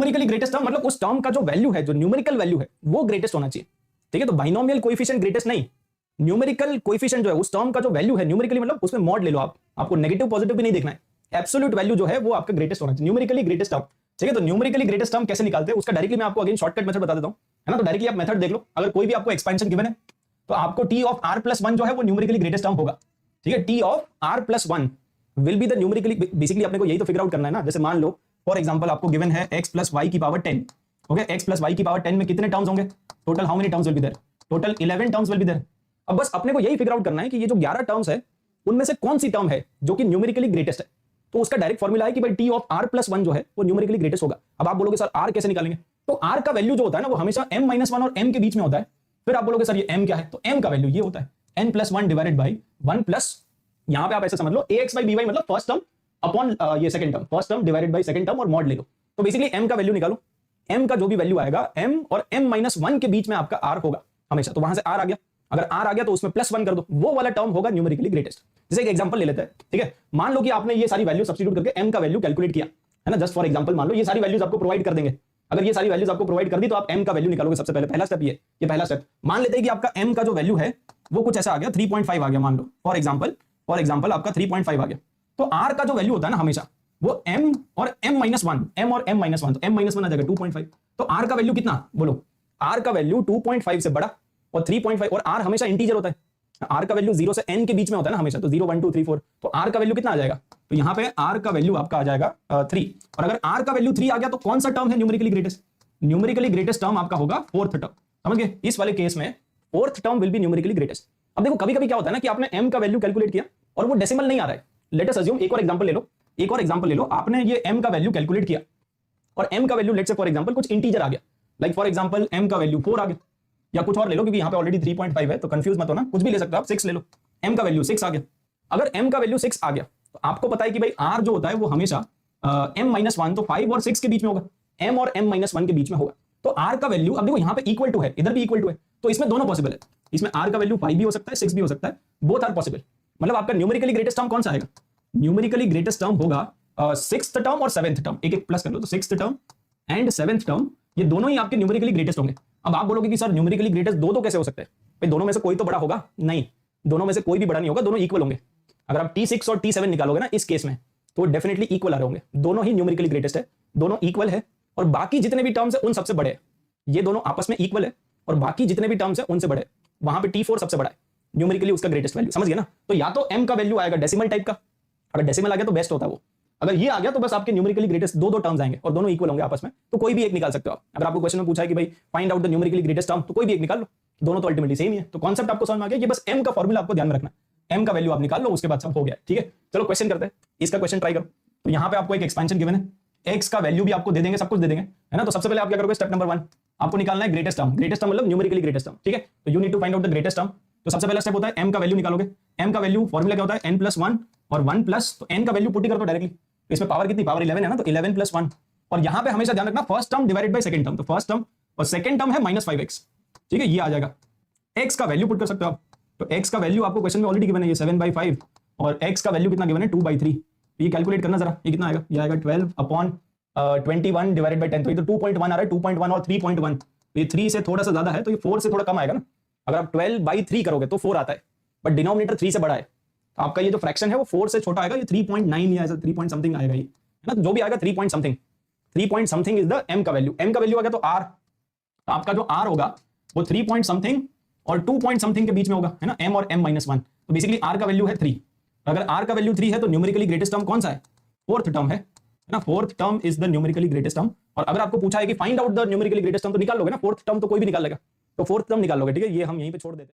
Numerically greatest term मतलब उस term का जो वैल्यू है, जो न्यूमेरिकल वैल्यू है, वो ग्रेटेस्ट होना चाहिए। ठीक है, तो बाइनोमियल कोएफिशिएंट ग्रेटेस्ट नहीं, न्यूमेरिकल कोएफिशिएंट जो है उस टर्म का जो वैल्यू है, न्यूमेरिकली मतलब उसमें मॉड ले लो आप, आपको नेगेटिव पॉजिटिव भी नहीं देखना है, एब्सोल्यूट वैल्यू जो है वो आपका ग्रेटेस्ट होना चाहिए, न्यूमेरिकली ग्रेटेस्ट टर्म। ठीक है, तो न्यूमेरिकली ग्रेटेस्ट टर्म कैसे निकालते हैं उसका डायरेक्टली मैं आपको अगेन शॉर्टकट मेथड बता देता हूं, है ना। तो डायरेक्टली आप मेथड देख लो, अगर कोई भी आपको एक्सपेंशन गिवन है तो आपको T of R plus one जो है वो न्यूमेरिकली ग्रेटेस्ट टर्म होगा। ठीक है, T of R plus one will be the numerically, basically अपने को यही तो फिगर आउट करना है ना। जैसे मान लो फॉर एग्जांपल आपको गिवन है x प्लस वाई की power 10, okay, x plus Y की पावर 10 में कितने टर्म्स होंगे, total how many terms will be there, total 11 terms will be there. अब बस अपने को यही फिगर आउट करना है कि ये जो 11 टर्म्स है उनमें से कौन सी टर्म है जो कि न्यूमेरिकली ग्रेटेस्ट है। तो उसका डायरेक्ट फॉर्मूला है कि भाई T of R plus one जो है वो न्यूमेरिकली ग्रेटेस्ट होगा। अब आप बोलोगे सर आर कैसे निकालेंगे, तो आर का वैल्यू जो होता है ना वो हमेशा m माइनस वन और m के बीच में होता है। फिर आप बोलोगे सर ये m क्या है, तो m का वैल्यू ये होता है n plus one divided by one plus, यहां पे आप ऐसे समझ लो ax बाई by मतलब फर्स्ट टर्म अपॉन ये second term, first term divided by second term और मॉड ले लो। तो बेसिकली m का वैल्यू निकालो, m का जो भी वैल्यू आएगा m और m माइनस वन के बीच में आपका r होगा हमेशा। तो वहां से r आ गया, अगर r आ गया तो उसमें प्लस वन कर दो, वो वाला टर्म होगा न्यूमेरिकली ग्रेटेस्ट। जैसे एक एग्जांपल ले लेते हैं, ठीक है, मान लो कि आपने ये सारी वैल्यू सब्स्टिट्यूट करके m का वैल्यू कैलकुलेट किया, है ना। जस्ट फॉर एग्जांपल मान लो ये सारी वैल्यूज आपको प्रोवाइड कर देंगे, अगर ये सारी वैल्यूज आपको प्रोवाइड कर दी तो आप m का वैल्यू निकालोगे। सबसे पहले पहला स्टेप ये पहला स्टेप, मान लेते हैं कि आपका m का जो वैल्यू है वो कुछ ऐसा आ गया 3.5 आ गया, मान लो फॉर एग्जांपल आपका 3.5 आ गया। तो r का जो वैल्यू होता है ना हमेशा वो m और m माइनस वन, m और m माइनस वन, तो m माइनस वन आ जाएगा 2.5। तो r का वैल्यू कितना, बोलो, r का वैल्यू 2.5 से बड़ा और 3.5, और r हमेशा इंटीजर होता है, r का वैल्यू 0 से n के बीच में होता है ना हमेशा, तो 0 1 2 3 4, तो r का वैल्यू कितना आ जाएगा, तो यहाँ पे r का वैल्यू आपका आ जाएगा 3। और अगर r का वैल्यू 3 आ गया तो कौन सा टर्म है numerically greatest, numerically greatest term आपका होगा फोर्थ टर्म। समझ गए, इस वाले केस में fourth term will be numerically greatest. अब देखो कभी कभी क्या होता है ना कि आपने m का वैल्यू कैलकुलेट किया और वो डेसिमल नहीं आ रहा है। लेट अस अज्यूम, एक और एग्जांपल ले लो, आपने ये m का वैल्यू कैलकुलेट किया और m का वैल्यू लेट से फॉर एग्जांपल कुछ इंटीजर आ गया, लाइक फॉर एग्जांपल m का वैल्यू 4 आ गया, या कुछ और ले लो क्योंकि यहाँ पे ऑलरेडी 3.5 है तो कंफ्यूज मत होना, कुछ भी ले सकते हो आप, 6 ले लो, m का वैल्यू 6 आ गया। अगर m का वैल्यू 6 आ गया तो आपको पता है कि भाई r जो होता है वो हमेशा m माइनस वन, तो 5 और 6 के बीच में होगा, m और m माइनस वन के बीच में होगा। तो r का वैल्यू, अब देखो यहाँ पे इक्वल टू है, इधर भी इक्वल टू है, तो इसमें दोनों पॉसिबल है, इसमें r का वैल्यू 5 भी हो सकता है 6 भी हो सकता है, बोथ आर पॉसिबल। मतलब आपका न्यूमेरिकली ग्रेटेस्ट टर्म कौन सा आएगा, न्यूमेरिकली ग्रेटेस्ट टर्म होगा सिक्स्थ टर्म और सेवेंथ टर्म, एक एक प्लस कर लो, तो sixth term and seventh term ये दोनों ही आपके न्यूमेरिकली ग्रेटेस्ट होंगे। अब आप बोलोगे कि सर न्यूमेरिकली ग्रेटेस्ट दो तो कैसे हो सकते हैं, भाई दोनों में से कोई तो बड़ा होगा, नहीं, दोनों में से कोई भी बड़ा नहीं होगा, दोनों इक्वल होंगे। अगर आप T6 और T7 निकालोगे ना इस केस में तो डेफिनेटली इक्वल आ रहे होंगे, दोनों ही न्यूमेरिकली ग्रेटेस्ट है, दोनों इक्वल है, और बाकी जितने भी टर्म्स है उन सबसे बड़े हैं, ये दोनों आपस में इक्वल है और बाकी जितने भी टर्म्स है उनसे बड़े, वहां पे T4 सबसे बड़ा है, न्यूमेरिकली उसका ग्रेटेस्ट वैल्यू। समझ गए ना, तो या तो m का वैल्यू आएगा डेसिमल टाइप का, अगर डेसिमल आ गया तो बेस्ट होता है वो, अगर ये आ गया तो बस आपके न्यूमेरिकली ग्रेटेस्ट दो टर्म्स आएंगे और दोनों इक्वल होंगे आपस में, तो कोई भी एक निकाल सकते हो आप। अगर आपको क्वेश्चन में पूछा है कि भाई find out the numerically greatest term, तो कोई भी एक निकाल लो, दोनों तो अल्टीमेटली सेम ही है। तो कॉन्सेप्ट आपको समझ में आ गया, ये बस m का फॉर्मूला आपको ध्यान में रखना, m का वैल्यू आप निकाल लो, उसके बाद सब हो गया। ठीक है, चलो क्वेश्चन करते हैं, इसका क्वेश्चन ट्राई करो। तो यहाँ पे आपको एक एक्सपेंशन गिवन है, x का वैल्यू भी आपको दे देंगे, सब कुछ दे देंगे, है ना। तो सबसे पहले आप क्या करोगे, स्टेप नंबर 1 आपको निकालना है ग्रेटेस्ट टर्म, ग्रेटेस्ट टर्म मतलब न्यूमेरिकली ग्रेटेस्ट टर्म। ठीक है, तो you need to find out the greatest term. तो सबसे पहला स्टेप होता है m का वैल्यू निकालोगे, m का वैल्यू फॉर्मूला क्या होता है n प्लस वन और 1 प्लस, तो n का वैल्यू पुट कर दो डायरेक्टली, तो इसमें पावर कितनी, पावर 11 है ना, तो 11 प्लस 1, और यहाँ पे हमेशा ध्यान रखना first term divided by second term, तो फर्स्ट टर्म और सेकंड टर्म है -5x। ठीक है, ये आ जाएगा, x का वैल्यू पुट कर सकते हो आप, तो x का वैल्यू आपको क्वेश्चन में ऑलरेडी गिवन है, ये 7/5, और x का वैल्यू कितना गिवन है 2/3, ये कैलकुलेट करना जरा, ये कितना आएगा, ये आएगा 12/21 डिवाइडेड बाय 10, तो ये तो 2.1 आ रहा है, 2.1 और 3.1, तो ये 3 से थोड़ा सा ज्यादा है, तो ये 4 से थोड़ा कम आएगा ना। अगर आप 12/3 करोगे तो 4 आता है, बट डिनोमिनेटर 3 से बड़ा है, तो आपका ये जो फ्रैक्शन है वो 4 से छोटा आएगा, ये 3.9 या ऐसा 3 पॉइंट समथिंग आएगा, ये है ना, जो भी आएगा 3 point something is the m का वैल्यू। m का वैल्यू आ गया तो r, तो आपका जो r होगा वो 3 पॉइंट समथिंग और 2 पॉइंट समथिंग के बीच में होगा, है ना, m और m माइनस 1, तो बेसिकली r का वैल्यू है 3। अगर r का वैल्यू 3 है तो न्यूमेरिकली ग्रेटेस्ट टर्म कौन सा है, फोर्थ टर्म है ना, fourth term is the numerically greatest term. और अगर आपको पूछा है कि find out the numerically greatest term, तो निकाल लोगे ना, फोर्थ टर्म तो कोई भी निकाल लेगा, तो फोर्थ टर्म निकाल लोगे। ठीक है, ये हम यहीं पे छोड़ देते हैं।